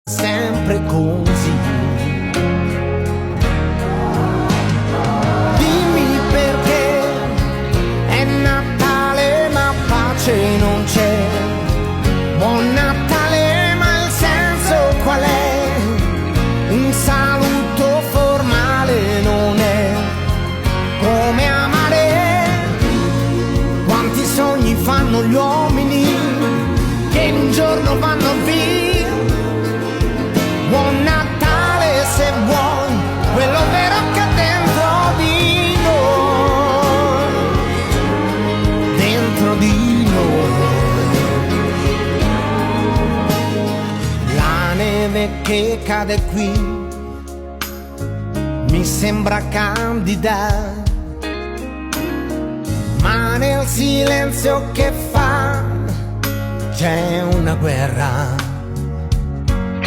sempre così. Dimmi perché è Natale ma pace non c'è. Buon Natale ma il senso qual è? Un saluto formale non è come amare. Quanti sogni fanno gli uomini che in un giorno vanno via. Buon Natale se vuoi, quello vero che è dentro di noi, dentro di noi. La neve che cade qui mi sembra candida, ma nel silenzio che fa c'è una guerra.